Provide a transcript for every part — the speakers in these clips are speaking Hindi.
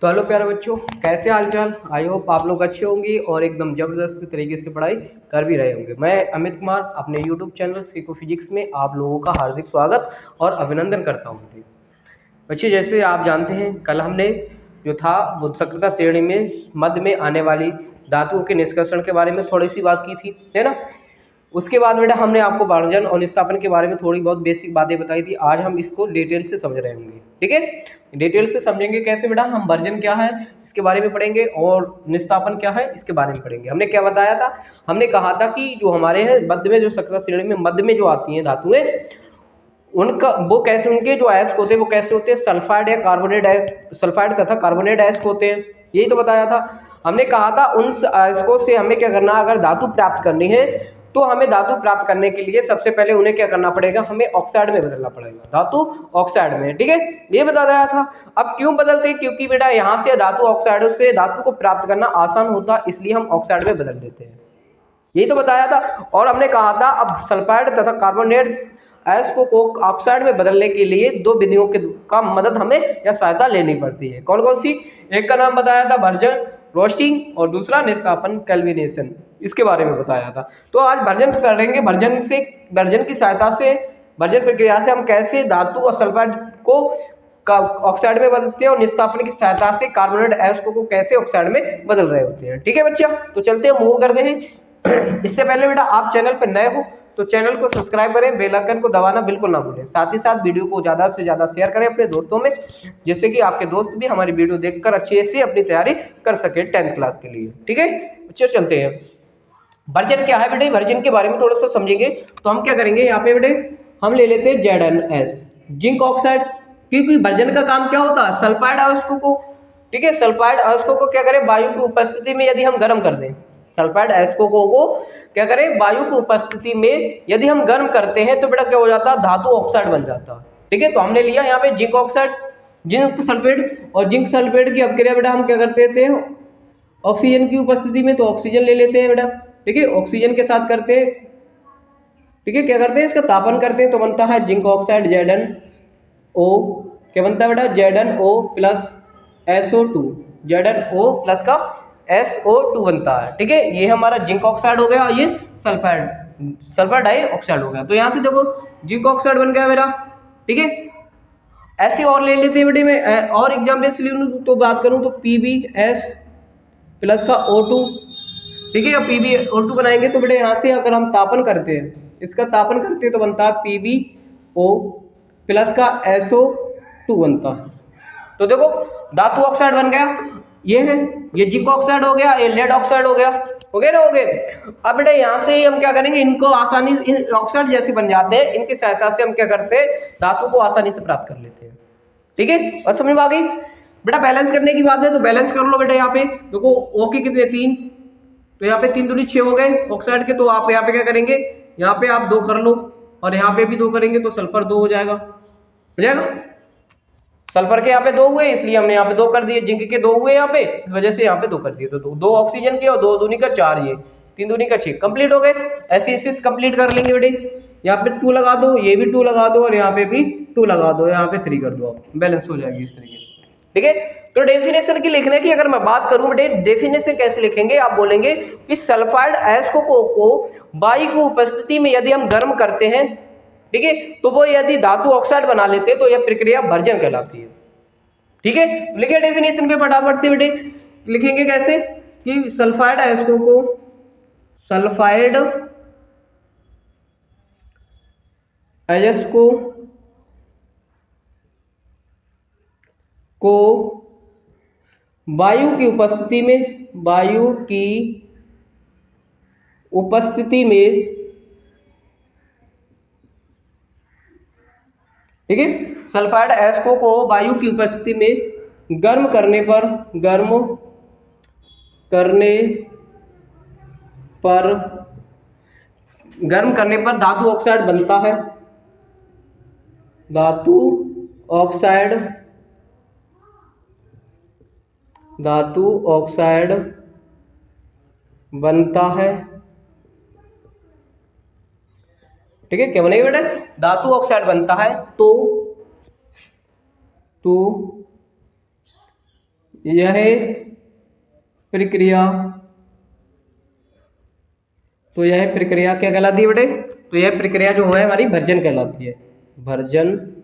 तो हेलो प्यारे बच्चों, कैसे हालचाल। आई होप आप लोग अच्छे होंगे और एकदम ज़बरदस्त तरीके से पढ़ाई कर भी रहे होंगे। मैं अमित कुमार अपने यूट्यूब चैनल सीखो फिजिक्स में आप लोगों का हार्दिक स्वागत और अभिनंदन करता हूँ। बच्चे, जैसे आप जानते हैं कल हमने जो था वो सक्रियता श्रेणी में मध्य में आने वाली धातुओं के निष्कर्षण के बारे में थोड़ी सी बात की थी, है ना। उसके बाद बेटा हमने आपको वर्जन और निस्तापन के बारे में थोड़ी बहुत बेसिक बातें बताई थी। आज हम इसको डिटेल से समझ रहे होंगे, ठीक है। डिटेल से समझेंगे कैसे बेटा, हम वर्जन क्या है इसके बारे में पढ़ेंगे और निस्तापन क्या है इसके बारे में पढ़ेंगे। हमने क्या बताया था, हमने कहा था कि जो हमारे हैं मध्य में जो सक्रियता श्रेणी में मध्य में जो आती हैं धातुएं, उनका वो कैसे, उनके जो अयस्क होते हैं वो कैसे होते हैं, सल्फाइड या कार्बोनेट अयस्क, सल्फाइड तथा कार्बोनेट अयस्क होते हैं। यही तो बताया था। हमने कहा था उन अयस्कों से हमें क्या करना, अगर धातु प्राप्त करनी है तो हमें धातु प्राप्त करने के लिए सबसे पहले उन्हें क्या करना पड़ेगा, हमें ऑक्साइड में बदलना पड़ेगा, धातु ऑक्साइड में, ठीक है। ये बताया था। अब क्यों बदलते, क्योंकि बेटा यहाँ से धातु ऑक्साइड से धातु को प्राप्त करना आसान होता, इसलिए हम ऑक्साइड में बदल देते हैं। यही तो बताया था। और हमने कहा था अब सल्फाइड तथा कार्बोनेट अयस्कों को ऑक्साइड में बदलने के लिए दो विधियों का मदद हमें या सहायता लेनी पड़ती है। कौन कौन सी, एक का नाम बताया था भर्जन रोस्टिंग और दूसरा निष्कापन कैल्विनेशन, इसके बारे में बताया था। तो आज भर्जन करेंगे। भर्जन की सहायता से, भर्जन प्रक्रिया से हम कैसे धातु और सल्फाइड को ऑक्साइड में बदलते हैं और निष्कापन की सहायता से कार्बोनेट अयस्कों को कैसे ऑक्साइड में बदल रहे होते हैं, ठीक है बच्चा। तो चलते हैं, मूव करते हैं। इससे पहले बेटा आप चैनल पर नए हो तो चैनल को सब्सक्राइब करें, बेल आइकन को दबाना बिल्कुल ना भूलें। साथ ही साथ वीडियो को ज़्यादा से ज़्यादा शेयर करें अपने दोस्तों में, जिससे कि आपके दोस्त भी हमारी वीडियो देखकर अच्छे से अपनी तैयारी कर सके 10th क्लास के लिए, ठीक है बच्चे। चलते हैं, वर्जन क्या है बेटे, वर्जन के बारे में थोड़ा सा समझेंगे। तो हम क्या करेंगे यहाँ पे बेटे, हम ले लेते हैं ZnS जिंक ऑक्साइड, क्योंकि वर्जन का काम क्या होता है, सल्फाइड अयस्कों को, ठीक है, सल्फाइड अयस्कों को क्या करें, वायु की उपस्थिति में यदि हम गर्म कर दें, सल्फाइड अयस्कों को क्या करें, वायु की उपस्थिति में यदि हम गर्म करते हैं तो बेटा क्या हो जाता है, धातु ऑक्साइड बन जाता है, ठीक है। तो हमने लिया यहाँ पे जिंक ऑक्साइड, जिंक सल्फेट, और जिंक सल्फेट की अपक्रिया बेटा हम क्या करते थे, ऑक्सीजन की उपस्थिति में, तो ऑक्सीजन ले लेते हैं बेटा, ठीक है, ऑक्सीजन के साथ करते हैं, ठीक है। क्या करते हैं, इसका तापन करते हैं तो बनता है जिंक ऑक्साइड ZnO, क्या बनता है बेटा, ZnO plus SO2, ZnO plus का SO2 बनता है, ठीक है। ये हमारा जिंक ऑक्साइड हो गया, ये सल्फर डाइऑक्साइड हो गया। तो यहाँ से देखो जिंक ऑक्साइड बन गया मेरा, ठीक है। ऐसे और ले लेते हैं बेटे, मैं और एग्जाम्पल तो बात करूँ तो PbS प्लस का O2, ठीक है। PbO2 बनाएंगे तो बेटे यहाँ से अगर हम तापन करते हैं, इसका तापन करते हैं तो बनता है PbO प्लस का SO2 बनता है। तो देखो धातु ऑक्साइड बन गया, ये है, ये जिंक ऑक्साइड हो गया, ये लेड ऑक्साइड हो गया, हो गए ना, हो गए। अब बेटे यहाँ से हम क्या करेंगे, इनको आसानी, इन ऑक्साइड जैसे बन जाते हैं, इनकी सहायता से हम क्या करते हैं, धातु को आसानी से प्राप्त कर लेते हैं, ठीक है। और समझ में आ गई बेटा। बैलेंस करने की बात है तो बैलेंस कर लो बेटा। यहाँ पे देखो O के कितने, 3, तो यहाँ पे 3 दूनी 6 हो गए ऑक्साइड के। तो आप यहाँ पे क्या करेंगे, यहाँ पे आप 2 कर लो और यहाँ पे भी 2 करेंगे तो सल्फर 2 हो जाएगा, हो जाएगा। सल्फर के यहाँ पे 2 हुए इसलिए हमने यहाँ पे 2 कर दिए, जिंक के 2 हुए यहाँ पे, इस वजह से यहाँ पे 2 कर दिए। तो 2 ऑक्सीजन के और 2 दूनी का 4, ये 3 दूनी का 6, कंप्लीट हो गए। ऐसे इसे कंप्लीट कर लेंगे बेटे। यहाँ पे 2 लगा दो, ये भी 2 लगा दो और यहाँ पे भी 2 लगा दो, यहाँ पे 3 कर दो, आप बैलेंस हो जाएगी इस तरीके से, ठीक है। तो डेफिनेशन की लिखने की अगर मैं बात करूं बेटे, डेफिनेशन कैसे लिखेंगे, आप बोलेंगे कि सल्फाइड अयस्कों को वायु की उपस्थिति में यदि हम गर्म करते हैं, ठीक है, तो वो यदि धातु ऑक्साइड बना लेते हैं तो यह प्रक्रिया भर्जन कहलाती है, ठीक है। लिखिए डेफिनेशन पे फटाफट से बेटे, लिखेंगे कैसे कि सल्फाइड अयस्कों को, सल्फाइड अयस्कों को वायु की उपस्थिति में, वायु की उपस्थिति में, ठीक है, सल्फाइड अयस्कों को वायु की उपस्थिति में गर्म करने पर, गर्म करने पर धातु ऑक्साइड बनता है, धातु ऑक्साइड बनता है, ठीक है। क्या बनेगा बेटा, धातु ऑक्साइड बनता है। तो यह प्रक्रिया, तो यह प्रक्रिया क्या कहलाती है बेटे? तो यह प्रक्रिया जो है हमारी भर्जन कहलाती है। भर्जन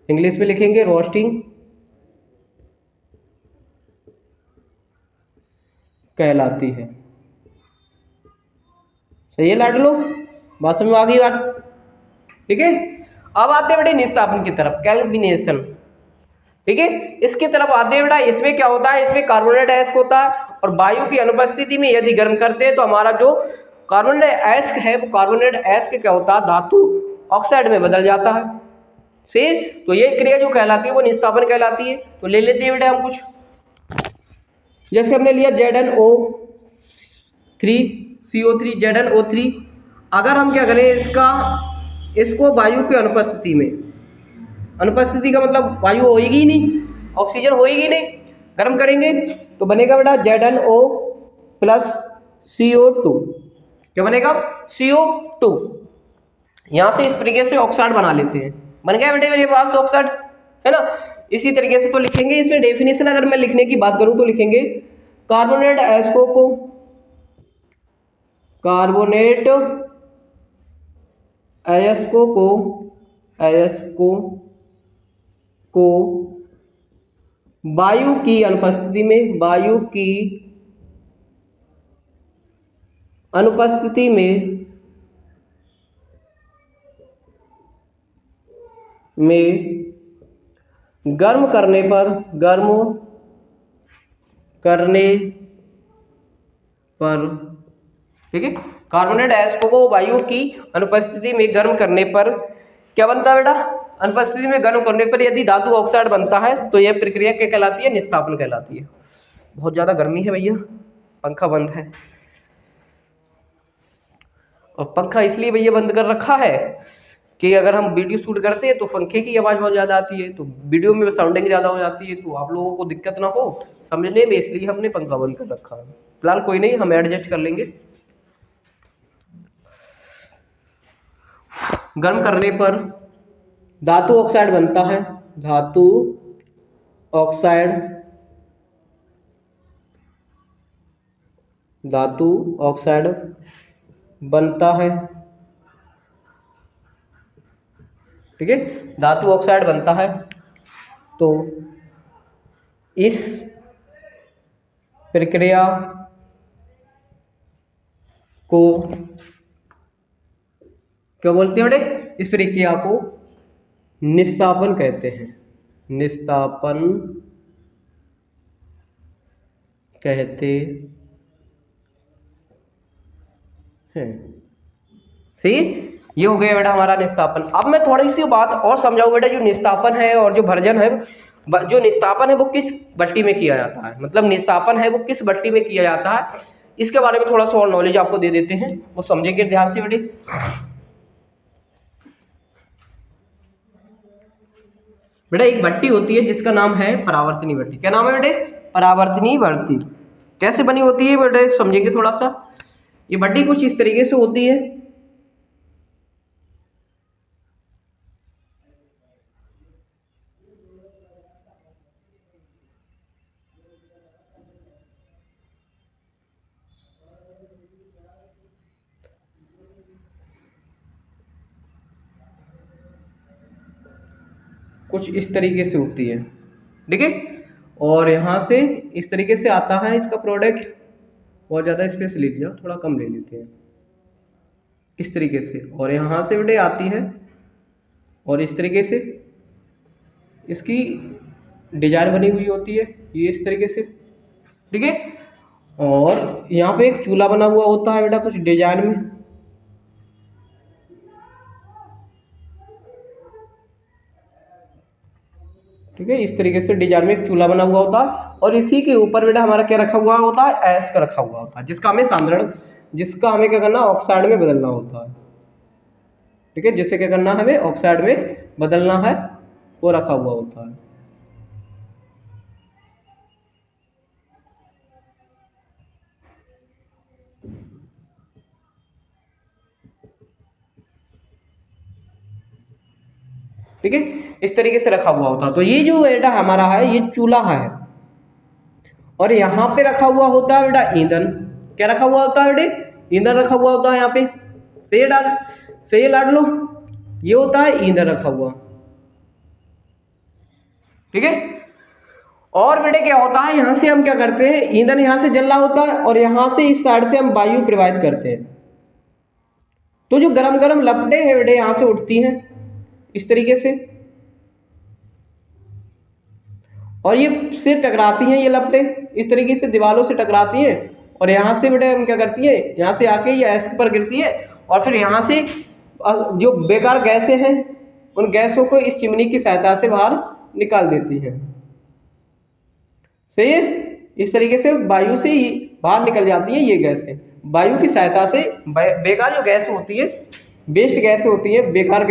इंग्लिश में लिखेंगे रोस्टिंग कहलाती है। सही है लाडलो, बात समझ में आ गई बात? ठीक है, अब आते हैं बेटे निस्तापन की तरफ, कैल्विनेशन। ठीक है, इसकी तरफ आते हैं बेटा। इसमें क्या होता है? इसमें कार्बोनेट गैस होता है और वायु की अनुपस्थिति में यदि गर्म करते हैं तो हमारा जो कार्बोनेट गैस है वो कार्बोनेट गैस के क्या होता है? धातु ऑक्साइड में बदल जाता है। सही, तो ये क्रिया जो कहलाती है वो निस्तापन कहलाती है। तो ले लेते हैं बेटा हम कुछ, जैसे हमने लिया ZnO3 ZnO3। अगर हम क्या करें इसको वायु की अनुपस्थिति में, अनुपस्थिति का मतलब वायु होगी ही नहीं, ऑक्सीजन होगी नहीं, गर्म करेंगे तो बनेगा बेटा ZnO प्लस CO2। क्या बनेगा? CO2। यहां से इस तरीके से ऑक्साइड बना लेते हैं। बन गया बेटे मेरे पास ऑक्साइड, है ना? इसी तरीके से तो लिखेंगे। इसमें डेफिनेशन अगर मैं लिखने की बात करूं तो लिखेंगे कार्बोनेट एस्को को, कार्बोनेट अयस्को को वायु की अनुपस्थिति में, वायु की अनुपस्थिति में गर्म करने पर, ठीक है, कार्बोनेट एस्को को वायु की अनुपस्थिति में गर्म करने पर क्या बनता है बेटा? अनुपस्थिति में गर्म करने पर यदि धातु ऑक्साइड बनता है तो यह प्रक्रिया क्या कहलाती है? निस्तापन कहलाती है। बहुत ज्यादा गर्मी है भैया, पंखा बंद है। और पंखा इसलिए भैया बंद कर रखा है कि अगर हम वीडियो शूट करते हैं तो पंखे की आवाज़ बहुत ज़्यादा आती है, तो वीडियो में साउंडिंग ज़्यादा हो जाती है, तो आप लोगों को दिक्कत ना हो समझने में, इसलिए हमने पंखा बंद कर रखा है। फिलहाल कोई नहीं, हम एडजस्ट कर लेंगे। गर्म करने पर धातु ऑक्साइड बनता है, धातु ऑक्साइड बनता है। ठीक है, धातु ऑक्साइड बनता है। तो इस प्रक्रिया को क्या बोलते हैं बेटे? इस प्रक्रिया को निस्तापन कहते हैं। निस्तापन कहते हैं। सही, ये हो गया बेटा हमारा निस्तापन। अब मैं थोड़ी सी बात और समझाऊं बेटा, जो निस्तापन है और जो भर्जन है, जो निस्तापन है वो किस भट्टी में किया जाता है, मतलब निस्तापन है वो किस भट्टी में किया जाता है, इसके बारे में थोड़ा सा और नॉलेज आपको दे देते हैं, वो समझेंगे ध्यान से बेटे। बेटा एक भट्टी होती है जिसका नाम है परावर्तनी भट्टी। क्या नाम है बेटे? परावर्तनी भट्टी। कैसे बनी होती है बेटे, समझेंगे थोड़ा सा। ये भट्टी कुछ इस तरीके से होती है। कुछ इस तरीके से होती है, ठीक है, और यहाँ से इस तरीके से आता है इसका प्रोडक्ट। बहुत ज़्यादा स्पेस ले लिया, थोड़ा कम ले लेते हैं, इस तरीके से। और यहाँ से बेटे आती है और इस तरीके से इसकी डिजाइन बनी हुई होती है, ये इस तरीके से, ठीक है। और यहाँ पे एक चूल्हा बना हुआ होता है बेटा कुछ डिजाइन में, ठीक है, इस तरीके से डिजाइन में एक चूल्हा बना हुआ होता है। और इसी के ऊपर बेटा हमारा क्या रखा हुआ होता है? ऐश का रखा हुआ होता है, जिसका हमें क्या करना? ऑक्साइड में बदलना होता है, ठीक है, जिससे क्या करना है? हमें ऑक्साइड में बदलना है, वो रखा हुआ होता है। ठीक है, इस तरीके से रखा हुआ होता है। तो ये जो बेटा हमारा है, ये चूल्हा है, और यहाँ पे रखा हुआ होता है बेटा ईंधन। क्या रखा हुआ होता है बेटे? ईंधन रखा हुआ होता है यहाँ पे। सही है लाड लो, ये होता है ईंधन रखा हुआ। ठीक है। और बेटे क्या होता है, यहाँ से हम क्या करते हैं, ईंधन यहाँ से जल रहा होता है और यहाँ से इस साइड से हम वायु प्रवाहित करते हैं। तो जो गरम गरम लपटें हैं बेटे यहाँ से उठती हैं इस तरीके से, और ये से टकराती हैं, ये लपटें इस तरीके से दीवारों से टकराती हैं और यहाँ से बेटे हम क्या करती है, यहाँ से आके ये ऐस पर गिरती है और फिर यहाँ से जो बेकार गैसें हैं उन गैसों को इस चिमनी की सहायता से बाहर निकाल देती है। सही है। इस तरीके से वायु से ही बाहर निकल जाती है ये गैसें, वायु की सहायता से। बेकार जो गैस होती है, वेस्ट गैस होती है, बेकार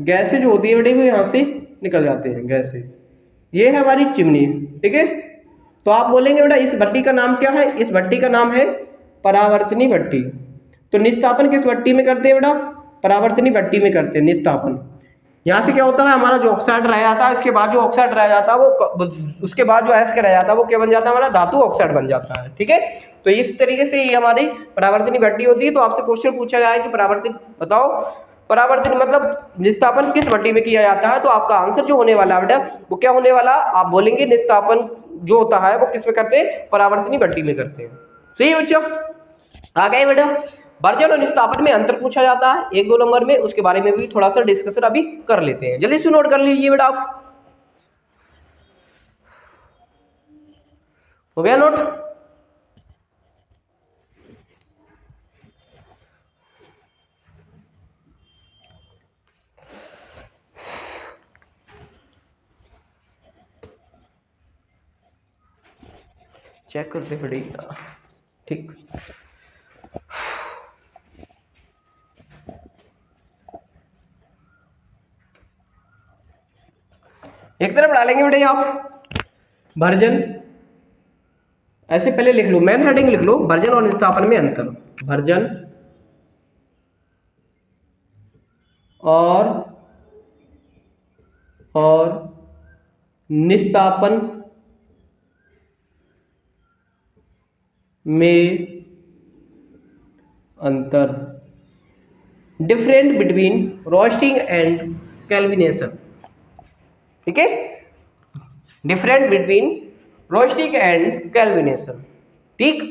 गैसें जो होती है बेटे वो यहाँ से निकल जाते हैं गैसें। ये है हमारी चिमनी। ठीक है। तो आप बोलेंगे बेटा इस भट्टी का नाम क्या है? इस भट्टी का नाम है परावर्तनी भट्टी। तो निस्तापन किस भट्टी में करते हैं बेटा? परावर्तनी भट्टी में करते हैं निस्तापन। यहाँ से क्या होता है, हमारा जो ऑक्साइड रह जाता है, इसके बाद जो ऑक्साइड रह जाता है वो, उसके बाद जो अयस्क रह जाता है वो क्या बन जाता है, हमारा धातु ऑक्साइड बन जाता है। ठीक है। तो इस तरीके से ये हमारी परावर्तनी भट्टी होती है। तो आपसे क्वेश्चन पूछा जाए कि परावर्तन बताओ, परावर्तन मतलब निस्तापन किस भट्टी में किया जाता है, तो आपका आंसर जो होने वाला है बेटा वो क्या होने वाला, आप बोलेंगे निस्तापन जो होता है वो किस में करते हैं, परावर्तनी भट्टी में करते हैं। सही है बच्चों। आ गए बेटा। भर्जन और निस्तापन में अंतर पूछा जाता है 1-2 नंबर में, उसके बारे में भी थोड़ा सा डिस्कशन अभी कर लेते हैं। जल्दी से नोट कर लीजिए बेटा आप। हो गया नोट? चेक करते पड़ेगा। ठीक। एक तरफ डालेंगे बेटे आप भर्जन, ऐसे पहले लिख लो, मेन हेडिंग लिख लो, भर्जन और निस्तापन में अंतर। भर्जन और निस्तापन में अंतर। Different between roasting and calcination. ठीक है। Different between roasting and calcination. ठीक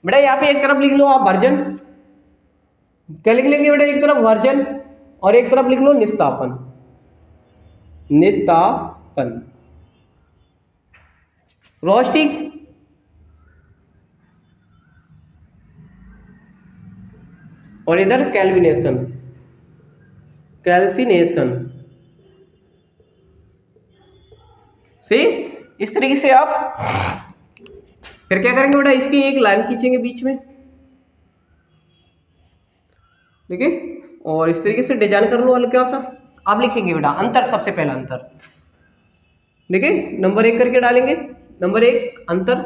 बेटा। यहाँ पे एक तरफ लिख लो आप भर्जन, क्या लिख लेंगे बेटा, एक तरफ भर्जन और एक तरफ लिख लो निस्तापन। निस्तापन, रोस्टिंग और इधर कैल्विनेशन, कैल्सिनेशन। सही। इस तरीके से आप फिर क्या करेंगे बेटा, इसकी एक लाइन खींचेंगे बीच में। ठीक है। और इस तरीके से डिजाइन कर लो हल्का सा। आप लिखेंगे बेटा अंतर, सबसे पहला अंतर। ठीक है। नंबर 1 करके डालेंगे। नंबर 1 अंतर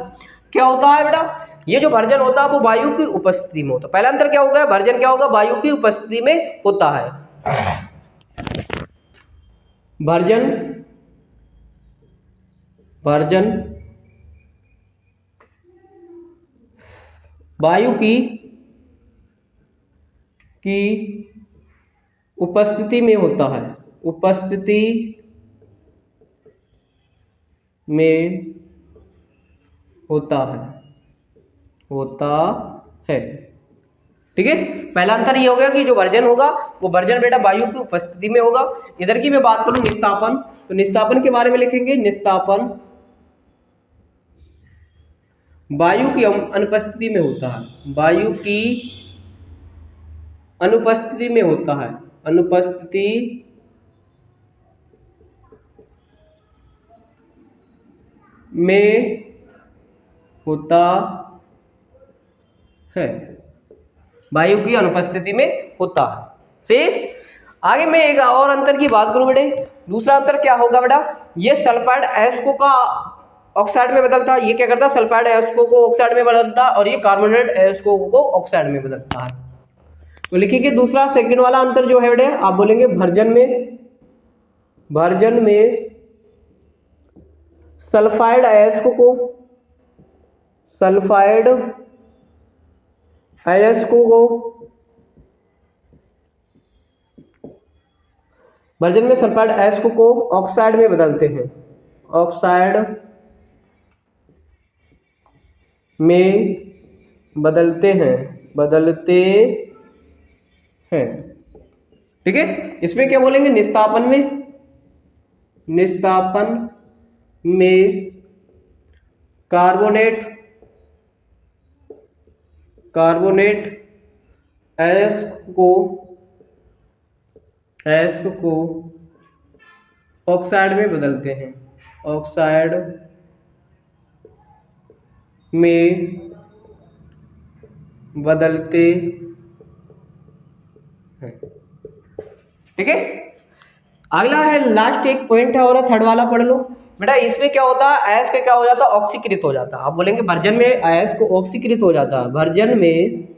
क्या होता है बेटा, ये जो भर्जन होता है वो वायु की उपस्थिति में होता है। पहला अंतर क्या होगा, भर्जन क्या होगा, वायु की उपस्थिति में होता है। भर्जन वायु की उपस्थिति में होता है, उपस्थिति में होता है। ठीक है। पहला अंतर ये हो गया कि जो भर्जन होगा वो भर्जन बेटा वायु की उपस्थिति में होगा। इधर की मैं बात करूं निस्तापन, तो निस्तापन के बारे में लिखेंगे, निस्तापन वायु की अनुपस्थिति में होता है। वायु की अनुपस्थिति में होता है, अनुपस्थिति में होता है, वायु की अनुपस्थिति में होता है। सेम। आगे मैं एक और अंतर की बात करूं बेटे, दूसरा अंतर क्या होगा बेटा, ये सल्फाइड अयस्कों का ऑक्साइड में बदलता है। ये क्या करता है, सल्फाइड अयस्कों को ऑक्साइड में बदलता है और ये कार्बोनेटेड अयस्कों को ऑक्साइड में बदलता है। तो लिखिए दूसरा सेकंड वाला अंतर जो है बेटे, आप बोलेंगे भर्जन में सल्फाइड अयस्क को वर्जन में सल्फाइड अयस्क को ऑक्साइड में बदलते हैं, ऑक्साइड में बदलते हैं। ठीक है, इसमें क्या बोलेंगे, निस्तापन में कार्बोनेट अयस्क को ऑक्साइड में बदलते हैं, ऑक्साइड में बदलते हैं। ठीक है, अगला है, लास्ट एक पॉइंट है और थर्ड वाला पढ़ लो बेटा। इसमें क्या होता है, अयस्क क्या हो जाता है, ऑक्सीकृत हो जाता है। आप बोलेंगे वर्जन में अयस्क ऑक्सीकृत हो जाता है, वर्जन में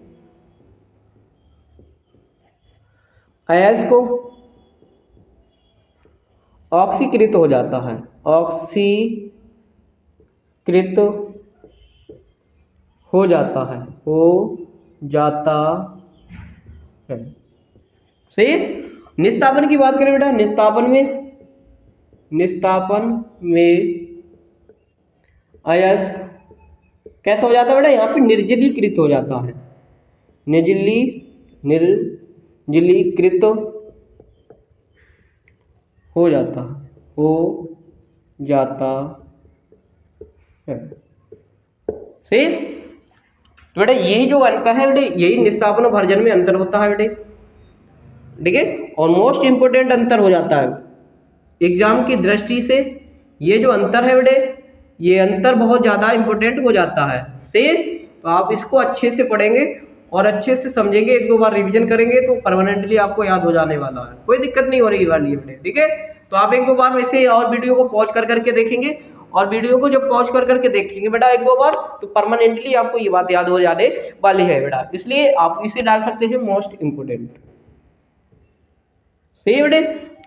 अयस्क ऑक्सीकृत हो जाता है, ऑक्सीकृत हो जाता है। सही है। निस्तापन की बात करें बेटा, निस्तापन में अयस्क कैसा हो जाता है बेटा, यहाँ पे निर्जलीकृत हो जाता है, निर्जलीकृत हो जाता है। सही। तो बेटा यही जो अंतर है बेटे, यही निस्तापन और भर्जन में अंतर होता है बेटे। ठीक है, और मोस्ट इंपोर्टेंट अंतर हो जाता है एग्जाम की दृष्टि से। ये जो अंतर है बेटे, ये अंतर बहुत ज़्यादा इंपॉर्टेंट हो जाता है। सही। तो आप इसको अच्छे से पढ़ेंगे और अच्छे से समझेंगे, एक दो बार रिवीजन करेंगे तो परमानेंटली आपको याद हो जाने वाला है, कोई दिक्कत नहीं होने वाली है बेटे। ठीक है, तो आप एक दो बार वैसे और वीडियो को पॉज करके देखेंगे, और वीडियो को जब पॉज करके देखेंगे बेटा एक दो बार, तो परमानेंटली आपको ये बात याद हो जाने वाली है बेटा। इसलिए आप इसे डाल सकते हैं मोस्ट इंपोर्टेंट। सही बेटे,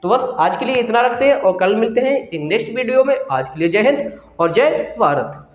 तो बस आज के लिए इतना रखते हैं और कल मिलते हैं नेक्स्ट वीडियो में। आज के लिए जय हिंद और जय भारत।